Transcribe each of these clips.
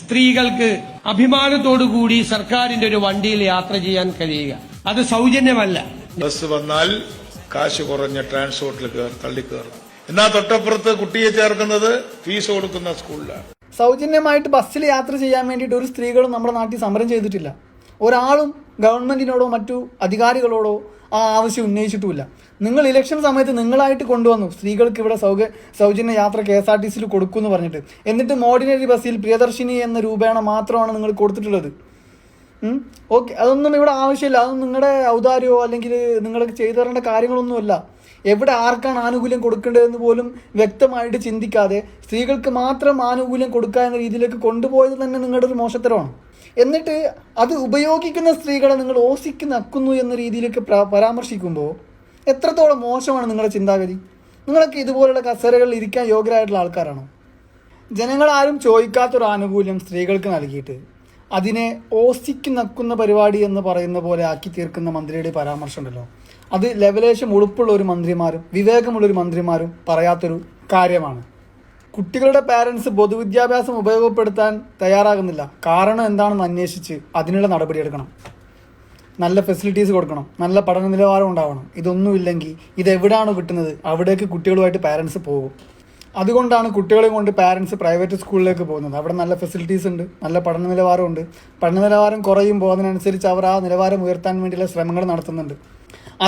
സ്ത്രീകൾക്ക് അഭിമാനത്തോടുകൂടി സർക്കാരിന്റെ ഒരു വണ്ടിയിൽ യാത്ര ചെയ്യാൻ കഴിയുക. അത് സൗജന്യമല്ല. ബസ് വന്നാൽ കാശ് കുറഞ്ഞ ട്രാൻസ്പോർട്ടിൽ തള്ളിക്കയറും. എന്നാ തൊട്ടപ്പുറത്ത് കുട്ടിയെ ചേർക്കുന്നത് ഫീസ് കൊടുക്കുന്ന സ്കൂളിലാണ്. സൗജന്യമായിട്ട് ബസ്സിൽ യാത്ര ചെയ്യാൻ വേണ്ടിയിട്ട് ഒരു സ്ത്രീകളും നമ്മുടെ നാട്ടിൽ സമരം ചെയ്തിട്ടില്ല. ഒരാളും ഗവൺമെന്റിനോടോ മറ്റു അധികാരികളോടോ ആ ആവശ്യം ഉന്നയിച്ചിട്ടുമില്ല. നിങ്ങൾ ഇലക്ഷൻ സമയത്ത് നിങ്ങളായിട്ട് കൊണ്ടുവന്നു സ്ത്രീകൾക്ക് ഇവിടെ സൗജന്യ യാത്ര KSRTCയിൽ കൊടുക്കുമെന്ന് പറഞ്ഞിട്ട്. എന്നിട്ട് ഓർഡിനറി ബസ്സിൽ പ്രിയദർശിനി എന്ന രൂപേണ മാത്രമാണ് നിങ്ങൾ കൊടുത്തിട്ടുള്ളത്. ഓക്കെ, അതൊന്നും ഇവിടെ ആവശ്യമില്ല. അതൊന്നും നിങ്ങളുടെ ഔദാര്യമോ അല്ലെങ്കിൽ നിങ്ങൾക്ക് ചെയ്തു തരേണ്ട കാര്യങ്ങളൊന്നുമല്ല. എവിടെ ആർക്കാണ് ആനുകൂല്യം കൊടുക്കേണ്ടതെന്ന് പോലും വ്യക്തമായിട്ട് ചിന്തിക്കാതെ സ്ത്രീകൾക്ക് മാത്രം ആനുകൂല്യം കൊടുക്കുക എന്ന രീതിയിലേക്ക് കൊണ്ടുപോയത് തന്നെ നിങ്ങളുടെ ഒരു മോശത്തരമാണ്. എന്നിട്ട് അത് ഉപയോഗിക്കുന്ന സ്ത്രീകളെ നിങ്ങൾ ഓസിക്ക് നക്കുന്നു എന്ന രീതിയിലേക്ക് പരാമർശിക്കുമ്പോൾ എത്രത്തോളം മോശമാണ് നിങ്ങളുടെ ചിന്താഗതി? നിങ്ങളൊക്കെ ഇതുപോലുള്ള കസേരകളിൽ ഇരിക്കാൻ യോഗ്യരായിട്ടുള്ള ആൾക്കാരാണോ? ജനങ്ങളാരും ചോദിക്കാത്തൊരു ആനുകൂല്യം സ്ത്രീകൾക്ക് നൽകിയിട്ട് അതിനെ ഓസിക്ക് നക്കുന്ന പരിപാടി എന്ന് പറയുന്ന പോലെ ആക്കി തീർക്കുന്ന മന്ത്രിയുടെ പരാമർശം ഉണ്ടല്ലോ, അത് ലെവലേശം ഉളുപ്പുള്ള ഒരു മന്ത്രിമാരും വിവേകമുള്ളൊരു മന്ത്രിമാരും പറയാത്തൊരു കാര്യമാണ്. കുട്ടികളുടെ പാരൻസ് പൊതുവിദ്യാഭ്യാസം ഉപയോഗപ്പെടുത്താൻ തയ്യാറാകുന്നില്ല. കാരണം എന്താണെന്ന് അന്വേഷിച്ച് അതിനുള്ള നടപടിയെടുക്കണം. നല്ല ഫെസിലിറ്റീസ് കൊടുക്കണം, നല്ല പഠന നിലവാരം ഉണ്ടാവണം. ഇതൊന്നുമില്ലെങ്കിൽ ഇതെവിടാണ് കിട്ടുന്നത് അവിടേക്ക് കുട്ടികളുമായിട്ട് പാരൻസ് പോകും. അതുകൊണ്ടാണ് കുട്ടികളെ കൊണ്ട് പാരൻസ് പ്രൈവറ്റ് സ്കൂളിലേക്ക് പോകുന്നത്. അവിടെ നല്ല ഫെസിലിറ്റീസ് ഉണ്ട്, നല്ല പഠന നിലവാരമുണ്ട്. പഠന നിലവാരം കുറയുമ്പോൾ അതിനനുസരിച്ച് അവർ ആ നിലവാരം ഉയർത്താൻ വേണ്ടിയുള്ള ശ്രമങ്ങൾ നടത്തുന്നുണ്ട്.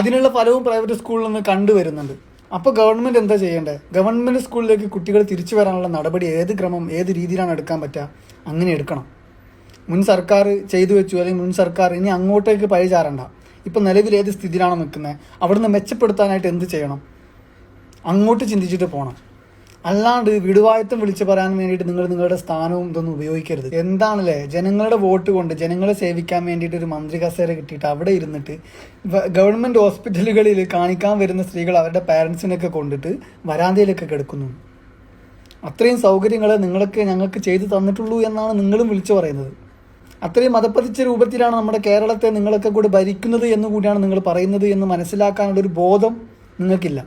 അതിനുള്ള ഫലവും പ്രൈവറ്റ് സ്കൂളിൽ നിന്ന് കണ്ടുവരുന്നുണ്ട്. അപ്പോൾ ഗവൺമെൻറ് എന്താ ചെയ്യേണ്ടത്? ഗവൺമെൻറ് സ്കൂളിലേക്ക് കുട്ടികൾ തിരിച്ചു വരാനുള്ള നടപടി ഏത് ക്രമം ഏത് രീതിയിലാണ് എടുക്കാൻ പറ്റുക അങ്ങനെ എടുക്കണം. മുൻ സർക്കാർ ചെയ്തു വെച്ചു, അല്ലെങ്കിൽ മുൻ സർക്കാർ ഇനി അങ്ങോട്ടേക്ക് പഴി ചാരണ്ട. ഇപ്പം നിലവിൽ ഏത് സ്ഥിതിയിലാണ് നിൽക്കുന്നത്, അവിടുന്ന് മെച്ചപ്പെടുത്താനായിട്ട് എന്ത് ചെയ്യണം, അങ്ങോട്ട് ചിന്തിച്ചിട്ട് പോകണം. അല്ലാണ്ട് വിടുവായത്വം വിളിച്ചു പറയാൻ വേണ്ടിയിട്ട് നിങ്ങളുടെ സ്ഥാനവും ഇതൊന്നും ഉപയോഗിക്കരുത്. എന്താണല്ലേ, ജനങ്ങളുടെ വോട്ട് കൊണ്ട് ജനങ്ങളെ സേവിക്കാൻ വേണ്ടിയിട്ട് ഒരു മന്ത്രി കസേര കിട്ടിയിട്ട് അവിടെ ഇരുന്നിട്ട് ഗവൺമെൻറ് ഹോസ്പിറ്റലുകളിൽ കാണിക്കാൻ വരുന്ന സ്ത്രീകൾ അവരുടെ പാരൻസിനൊക്കെ കൊണ്ടിട്ട് വരാന്തയിലൊക്കെ കിടക്കുന്നു. അത്രയും സൗകര്യങ്ങൾ ഞങ്ങൾക്ക് ചെയ്തു തന്നിട്ടുള്ളൂ എന്നാണ് നിങ്ങളും വിളിച്ചു പറയുന്നത്. അത്രയും മതപ്പതിച്ച രൂപത്തിലാണ് നമ്മുടെ കേരളത്തെ നിങ്ങളൊക്കെ കൂടി ഭരിക്കുന്നത് എന്നുകൂടിയാണ് നിങ്ങൾ പറയുന്നത് എന്ന് മനസ്സിലാക്കാനുള്ളൊരു ബോധം നിങ്ങൾക്കില്ല.